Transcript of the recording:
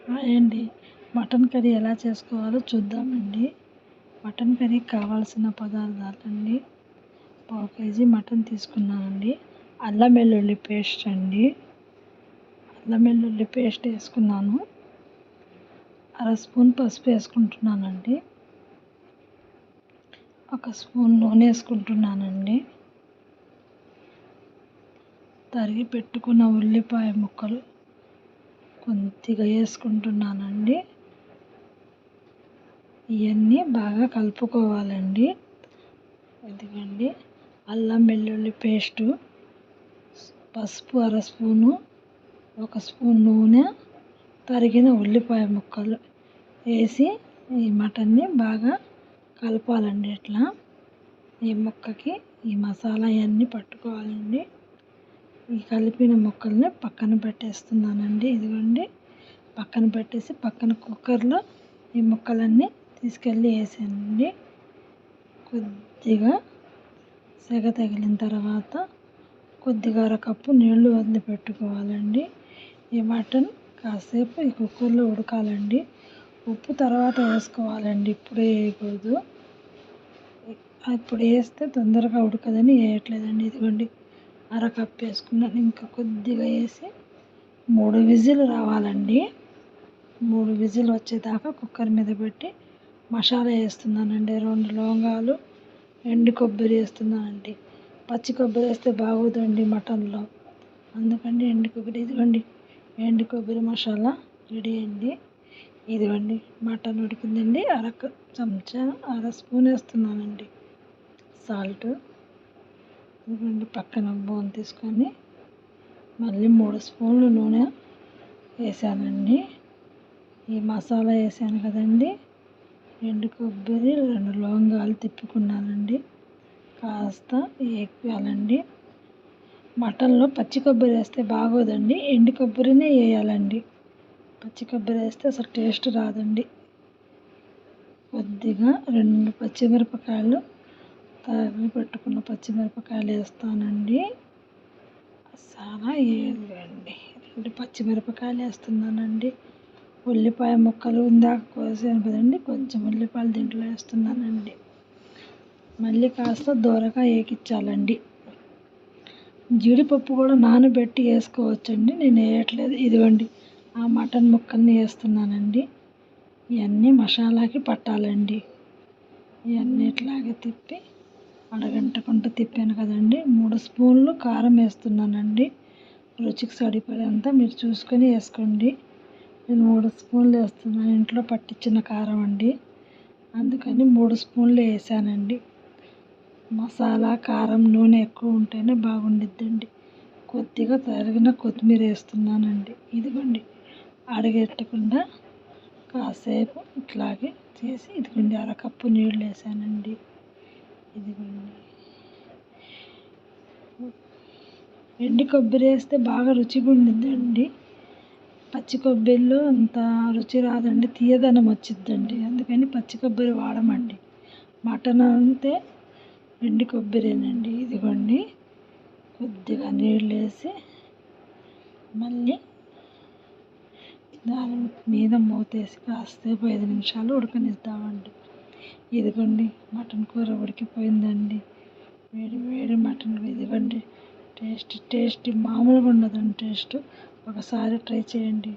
Hi అండి. Mutton curry ఎలా చేసుకోవాలో చూద్దామండి. మటన్ కర్రీకి కావాల్సిన పదార్థాలండి: పావు కేజీ మటన్ తీసుకున్నానండి. అల్లం వెల్లుల్లి పేస్ట్ అండి. అల్లం వెల్లుల్లి పేస్ట్ వేసుకున్నాను. అర స్పూన్ పసుపు వేసుకుంటున్నానండి. 1 స్పూన్ నూనె వేసుకుంటున్నానండి. తరిగి పెట్టుకున్న ఉల్లిపాయ ముక్కలు కొద్దిగా వేసుకుంటున్నానండి. ఇవన్నీ బాగా కలుపుకోవాలండి. ఇదిగోండి అల్లం వెల్లుల్లి పేస్టు, పసుపు అర స్పూను, 1 స్పూన్ నూనె, తరిగిన ఉల్లిపాయ ముక్కలు వేసి ఈ మటన్ని బాగా కలపాలండి. ఇట్లా ఈ ముక్కకి ఈ మసాలా ఇవన్నీ పట్టుకోవాలండి. ఈ కలిపిన ముక్కల్ని పక్కన పెట్టేస్తున్నానండి. ఇదిగోండి పక్కన పెట్టేసి పక్కన కుక్కర్లో ఈ ముక్కలన్నీ తీసుకెళ్ళి వేసానండి. కొద్దిగా సెగ తగిలిన తర్వాత కొద్దిగా అరకప్పు నీళ్లు వదిలిపెట్టుకోవాలండి. ఈ మటన్ కాసేపు ఈ కుక్కర్లో ఉడకాలండి. ఉప్పు తర్వాత వేసుకోవాలండి, ఇప్పుడే వేయకూడదు. ఇప్పుడు వేస్తే తొందరగా ఉడకదని వేయట్లేదండి. ఇదిగోండి అరకప్పు వేసుకున్నాను. ఇంకా కొద్దిగా వేసి 3 విజిల్ రావాలండి. 3 విజిల్ వచ్చేదాకా కుక్కర్ మీద పెట్టి మసాలా వేస్తున్నానండి. 2 లవంగాలు, ఎండు కొబ్బరి వేస్తున్నానండి. పచ్చి కొబ్బరి వేస్తే బాగోదండి మటన్లో, అందుకని ఎండు కొబ్బరి. ఇదిగోండి ఎండు కొబ్బరి మసాలా రెడీ అండి. ఇదిగోండి మటన్ ఉడికిందండి. అర స్పూన్ వేస్తున్నానండి సాల్ట్. ఇదిగోండి పక్కన బౌల్ తీసుకొని మళ్ళీ 3 స్పూన్లు నూనె వేసానండి. ఈ మసాలా వేసాను కదండి, ఎండు కొబ్బరి, 2 లవంగాలు తిప్పుకున్నానండి. కాస్త వేయాలండి. మటన్లో పచ్చి కొబ్బరి వేస్తే బాగోదండి, ఎండు కొబ్బరినే వేయాలండి. పచ్చి కొబ్బరి వేస్తే అసలు టేస్ట్ రాదండి. కొద్దిగా 2 పచ్చిమిరపకాయలు, తరిగి పెట్టుకున్న పచ్చిమిరపకాయలు వేస్తానండి. మసాలా వేయాలండి. 2 పచ్చిమిరపకాయలు వేస్తున్నానండి. ఉల్లిపాయ ముక్కలు ఇందాక కోసాను కదండి, కొంచెం ఉల్లిపాయలు దీంట్లో వేస్తున్నానండి. మళ్ళీ కాస్త దూరగా వేగించాలండి. జీడిపప్పు కూడా నానబెట్టి వేసుకోవచ్చండి, నేను వేయట్లేదు. ఇదిగోండి ఆ మటన్ ముక్కల్ని వేస్తున్నానండి. ఇవన్నీ మసాలాకి పట్టాలండి. ఇవన్నీ ఇట్లాగే తిప్పి అడగంటకుండా తిప్పాను కదండి. 3 స్పూన్లు కారం వేస్తున్నానండి. రుచికి సరిపడేంత మీరు చూసుకొని వేసుకోండి. నేను 3 స్పూన్లు వేస్తున్నాను, ఇంట్లో పట్టించిన కారం అండి, అందుకని 3 స్పూన్లు వేసానండి. మసాలా, కారం, నూనె ఎక్కువ ఉంటేనే బాగుండిద్దండి. కొద్దిగా తరిగిన కొత్తిమీర వేస్తున్నానండి. ఇదిగోండి అడగెట్టకుండా కాసేపు ఇట్లాగే చేసి ఇదిగోండి అరకప్పు నీళ్ళు వేసానండి. ఇదిగోండి ఎండు కొబ్బరి వేస్తే బాగా రుచిగా ఉండిద్దండి. పచ్చి కొబ్బరిలో అంత రుచి రాదండి, తీయదనం వచ్చిద్దండి, అందుకని పచ్చి కొబ్బరి వాడమండి. మటన్ అంతే ఎండు కొబ్బరేనండి. ఇదిగోండి కొద్దిగా నీళ్ళు వేసి మళ్ళీ దాని మీద మూతేసి కాసేపు 5 నిమిషాలు ఉడకనిద్దామండి. ఇదిగోండి మటన్ కూర ఉడికిపోయిందండి. వేడి వేడి మటన్. ఇదిగోండి టేస్ట్ మామూలుగా ఉండదండి టేస్ట్. ఒకసారి ట్రై చేయండి.